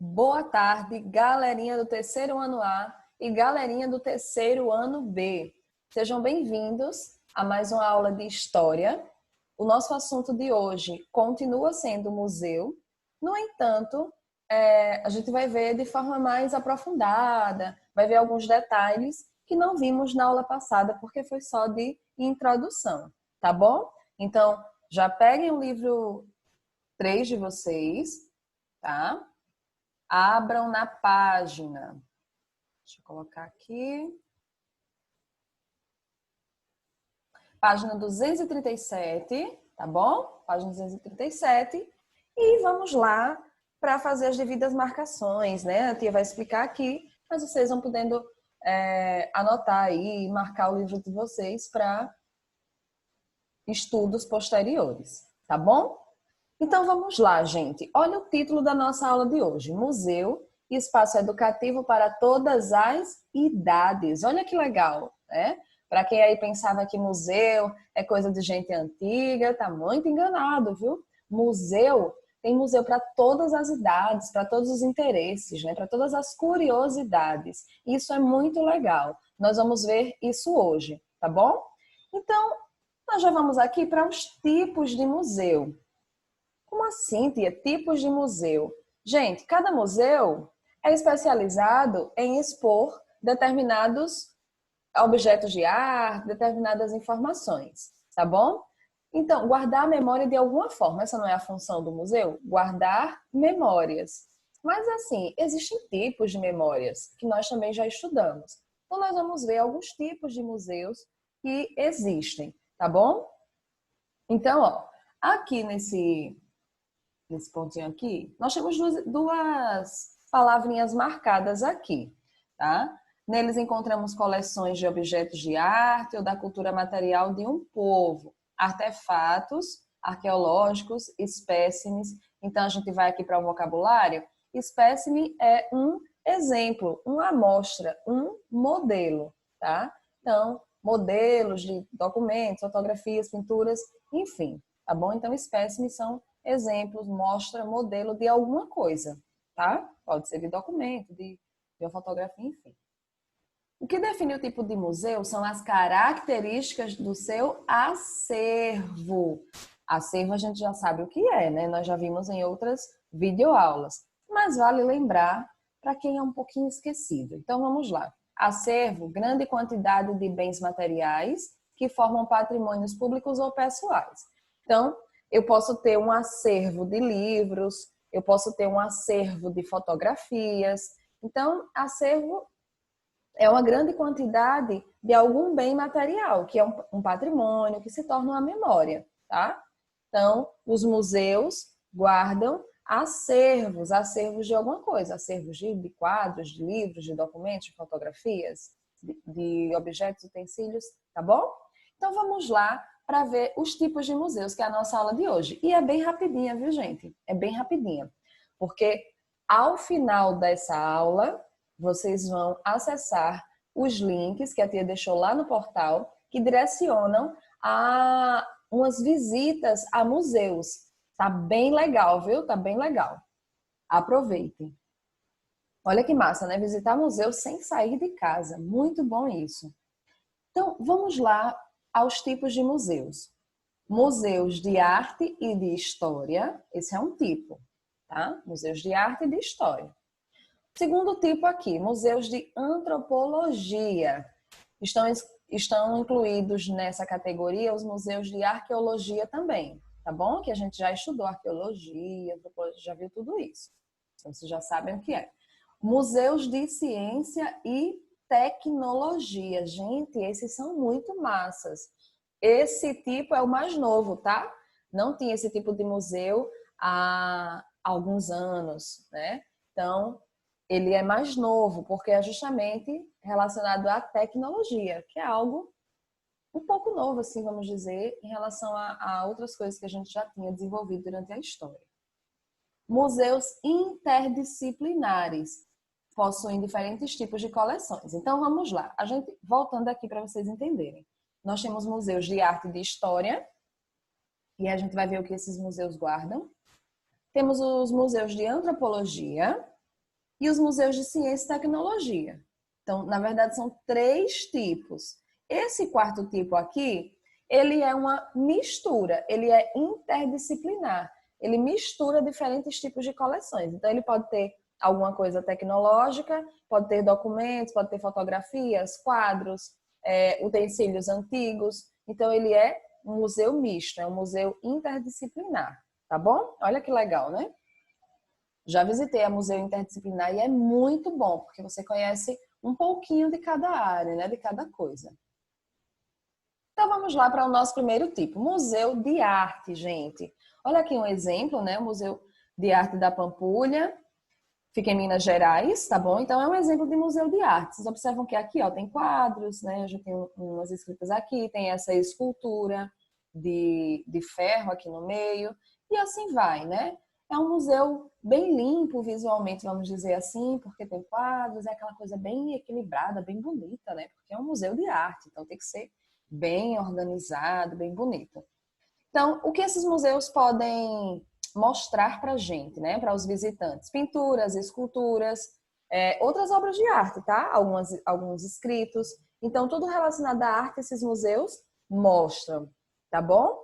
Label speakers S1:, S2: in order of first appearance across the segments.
S1: Boa tarde, galerinha do terceiro ano A e galerinha do terceiro ano B. Sejam bem-vindos a mais uma aula de História. O nosso assunto de hoje continua sendo museu. No entanto, a gente vai ver de forma mais aprofundada, vai ver alguns detalhes que não vimos na aula passada, porque foi só de introdução, tá bom? Então, já peguem o livro 3 de vocês, tá? Abram na página. Deixa eu colocar aqui. Página 237, tá bom? Página 237. E vamos lá para fazer as devidas marcações, né? A tia vai explicar aqui, mas vocês vão podendo anotar aí e marcar o livro de vocês para estudos posteriores, tá bom? Então vamos lá, gente. Olha o título da nossa aula de hoje: Museu e Espaço Educativo para Todas as Idades. Olha que legal, né? Para quem aí pensava que museu é coisa de gente antiga, tá muito enganado, viu? Tem museu para todas as idades, para todos os interesses, né? Para todas as curiosidades. Isso é muito legal. Nós vamos ver isso hoje, tá bom? Então, nós já vamos aqui para os tipos de museu. Como assim, tia? Tipos de museu? Gente, cada museu é especializado em expor determinados objetos de arte, determinadas informações, tá bom? Então, guardar a memória de alguma forma. Essa não é a função do museu? Guardar memórias. Mas assim, existem tipos de memórias que nós também já estudamos. Então, nós vamos ver alguns tipos de museus que existem, tá bom? Então, ó, aqui nesse pontinho aqui, nós temos duas palavrinhas marcadas aqui, tá? Neles encontramos coleções de objetos de arte ou da cultura material de um povo, artefatos arqueológicos, espécimes. Então, a gente vai aqui para o vocabulário. Espécime é um exemplo, uma amostra, um modelo, tá? Então, modelos de documentos, fotografias, pinturas, enfim, tá bom? Então, espécimes são exemplos, mostra, modelo de alguma coisa, tá? Pode ser de documento, de uma fotografia, enfim. O que define o tipo de museu são as características do seu acervo. Acervo a gente já sabe o que é, né? Nós já vimos em outras videoaulas. Mas vale lembrar para quem é um pouquinho esquecido. Então vamos lá. Acervo, grande quantidade de bens materiais que formam patrimônios públicos ou pessoais. Então, eu posso ter um acervo de livros, eu posso ter um acervo de fotografias. Então, acervo é uma grande quantidade de algum bem material, que é um patrimônio, que se torna uma memória, tá? Então, os museus guardam acervos de alguma coisa, acervos de quadros, de livros, de documentos, de fotografias, de objetos, utensílios, tá bom? Então, vamos lá para ver os tipos de museus, que é a nossa aula de hoje. E é bem rapidinha, viu, gente? É bem rapidinha. Porque ao final dessa aula, vocês vão acessar os links que a tia deixou lá no portal, que direcionam a umas visitas a museus. Tá bem legal, viu? Tá bem legal. Aproveitem. Olha que massa, né? Visitar museu sem sair de casa. Muito bom isso. Então, vamos lá aos tipos de museus. Museus de arte e de história, esse é um tipo, tá? Museus de arte e de história. Segundo tipo aqui, museus de antropologia. Estão incluídos nessa categoria os museus de arqueologia também, tá bom? Que a gente já estudou arqueologia, antropologia, já viu tudo isso. Então, vocês já sabem o que é. Museus de ciência e tecnologia. Gente, esses são muito massas. Esse tipo é o mais novo, tá? Não tinha esse tipo de museu há alguns anos, né? Então, ele é mais novo, porque é justamente relacionado à tecnologia, que é algo um pouco novo, assim, vamos dizer, em relação a outras coisas que a gente já tinha desenvolvido durante a história. Museus interdisciplinares possuem diferentes tipos de coleções. Então, vamos lá. A gente, voltando aqui para vocês entenderem. Nós temos museus de arte e de história, e a gente vai ver o que esses museus guardam. Temos os museus de antropologia, e os museus de ciência e tecnologia. Então, na verdade, são 3 tipos. Esse quarto tipo aqui, ele é uma mistura, ele é interdisciplinar. Ele mistura diferentes tipos de coleções. Então, ele pode ter alguma coisa tecnológica, pode ter documentos, pode ter fotografias, quadros, utensílios antigos. Então, ele é um museu misto, é um museu interdisciplinar, tá bom? Olha que legal, né? Já visitei a museu interdisciplinar e é muito bom, porque você conhece um pouquinho de cada área, né? De cada coisa. Então vamos lá para o nosso primeiro tipo, museu de arte, gente. Olha aqui um exemplo, né? O Museu de Arte da Pampulha, fica em Minas Gerais, tá bom? Então é um exemplo de museu de arte. Vocês observam que aqui, ó, tem quadros, né? Eu já tenho umas escritas aqui, tem essa escultura de ferro aqui no meio, e assim vai, né? É um museu bem limpo visualmente, vamos dizer assim, porque tem quadros, é aquela coisa bem equilibrada, bem bonita, né? Porque é um museu de arte, então tem que ser bem organizado, bem bonito. Então, o que esses museus podem mostrar para a gente, né? Para os visitantes? Pinturas, esculturas, outras obras de arte, tá? Alguns escritos. Então, tudo relacionado à arte, esses museus mostram, tá bom?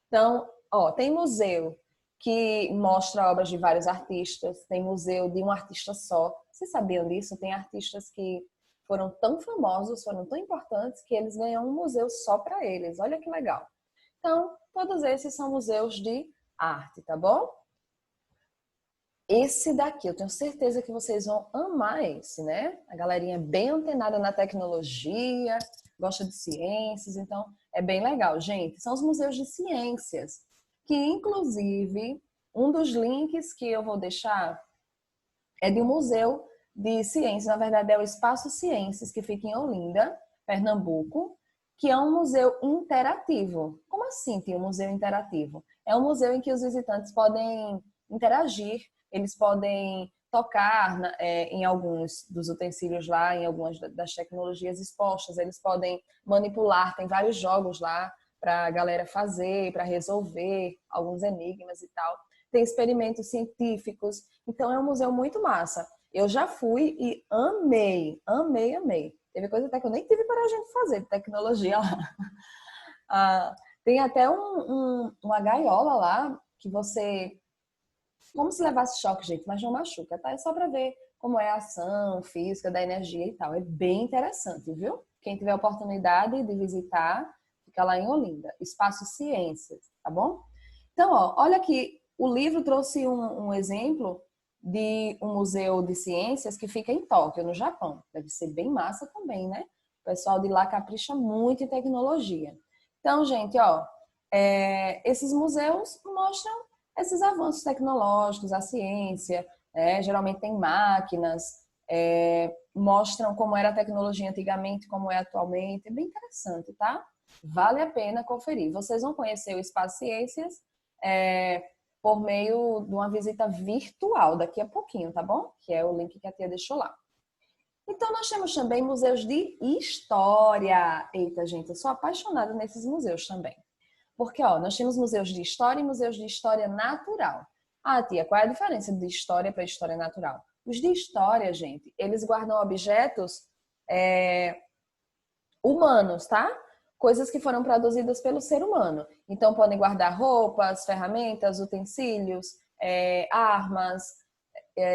S1: Então, ó, tem museu que mostra obras de vários artistas, tem museu de um artista só. Vocês sabiam disso? Tem artistas que foram tão famosos, foram tão importantes, que eles ganham um museu só para eles. Olha que legal. Então, todos esses são museus de arte, tá bom? Esse daqui, eu tenho certeza que vocês vão amar esse, né? A galerinha é bem antenada na tecnologia, gosta de ciências, então é bem legal, gente. São os museus de ciências, que inclusive, um dos links que eu vou deixar é de um museu de ciências, na verdade é o Espaço Ciências, que fica em Olinda, Pernambuco, que é um museu interativo. Como assim tem um museu interativo? É um museu em que os visitantes podem interagir, eles podem tocar em alguns dos utensílios lá, em algumas das tecnologias expostas, eles podem manipular, tem vários jogos lá para a galera fazer, para resolver alguns enigmas e tal. Tem experimentos científicos, então é um museu muito massa. Eu já fui e amei, amei, amei. Teve coisa até que eu nem tive coragem de fazer, de tecnologia lá. Ah, tem até uma gaiola lá que você... Como se levasse choque, gente, mas não machuca, tá? É só para ver como é a ação física da energia e tal. É bem interessante, viu? Quem tiver a oportunidade de visitar, fica lá em Olinda. Espaço Ciências, tá bom? Então, ó, olha aqui, o livro trouxe um exemplo de um museu de ciências que fica em Tóquio, no Japão. Deve ser bem massa também, né? O pessoal de lá capricha muito em tecnologia. Então, gente, ó, esses museus mostram esses avanços tecnológicos, a ciência, geralmente tem máquinas, mostram como era a tecnologia antigamente, como é atualmente. É bem interessante, tá? Vale a pena conferir. Vocês vão conhecer o Espaço Ciências por meio de uma visita virtual daqui a pouquinho, tá bom? Que é o link que a tia deixou lá. Então, nós temos também museus de história. Eita, gente, eu sou apaixonada nesses museus também. Porque, ó, nós temos museus de história e museus de história natural. Ah, tia, qual é a diferença de história para história natural? Os de história, gente, eles guardam objetos humanos, tá? Coisas que foram produzidas pelo ser humano. Então, podem guardar roupas, ferramentas, utensílios, armas,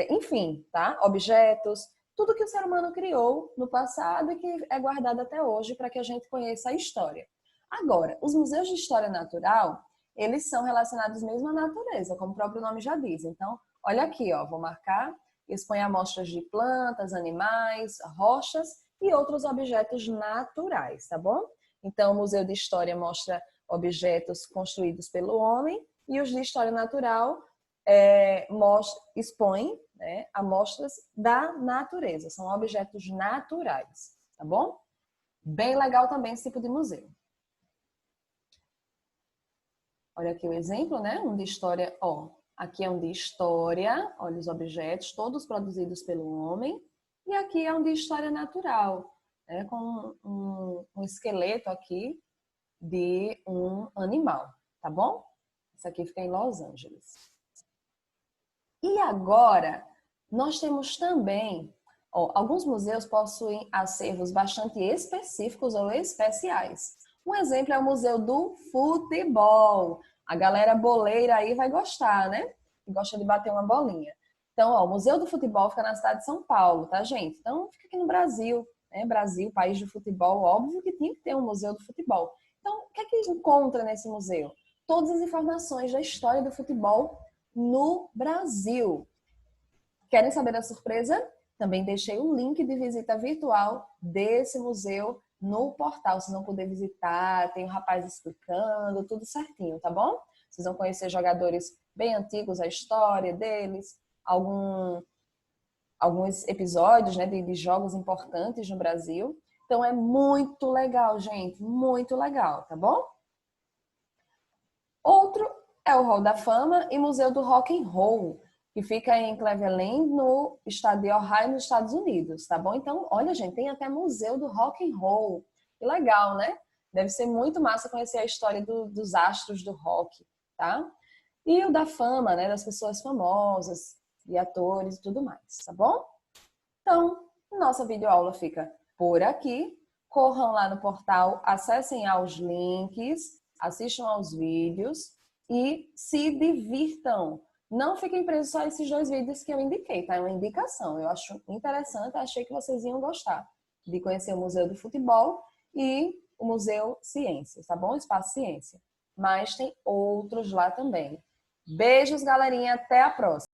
S1: enfim, tá? Objetos, tudo que o ser humano criou no passado e que é guardado até hoje para que a gente conheça a história. Agora, os museus de história natural, eles são relacionados mesmo à natureza, como o próprio nome já diz. Então, olha aqui, ó, vou marcar, expõe amostras de plantas, animais, rochas e outros objetos naturais, tá bom? Então, o Museu de História mostra objetos construídos pelo homem e os de História Natural expõem, né, amostras da natureza, são objetos naturais, tá bom? Bem legal também esse tipo de museu. Olha aqui o exemplo, né? Um de história, ó. Aqui é um de história, olha os objetos, todos produzidos pelo homem. E aqui é um de história natural, né? Com um esqueleto aqui de um animal, tá bom? Isso aqui fica em Los Angeles. E agora, Nós temos também, ó, alguns museus possuem acervos bastante específicos ou especiais. Um exemplo é o Museu do Futebol. A galera boleira aí vai gostar, né? Que gosta de bater uma bolinha. Então, ó, o Museu do Futebol fica na cidade de São Paulo, tá, gente? Então, fica aqui no Brasil, né? Brasil, país do futebol, óbvio que tinha que ter um Museu do Futebol. Então, o que é que encontra nesse museu? Todas as informações da história do futebol no Brasil. Querem saber da surpresa? Também deixei o link de visita virtual desse museu no portal. Se não puder visitar, tem o rapaz explicando, tudo certinho, tá bom? Vocês vão conhecer jogadores bem antigos, a história deles, alguns episódios, né, de jogos importantes no Brasil. Então é muito legal, gente, muito legal, tá bom? Outro é o Hall da Fama e Museu do Rock and Roll, que fica em Cleveland, no estado de Ohio, nos Estados Unidos, tá bom? Então, olha, gente, tem até Museu do Rock and Roll. Que legal, né? Deve ser muito massa conhecer a história dos astros do rock, tá? E o da fama, né, das pessoas famosas, e atores e tudo mais, tá bom? Então, nossa videoaula fica por aqui. Corram lá no portal, acessem aos links, assistam aos vídeos e se divirtam. Não fiquem presos só a esses dois vídeos que eu indiquei, tá? É uma indicação. Eu acho interessante, achei que vocês iam gostar de conhecer o Museu do Futebol e o Museu Ciências, tá bom? Espaço Ciência. Mas tem outros lá também. Beijos, galerinha. Até a próxima.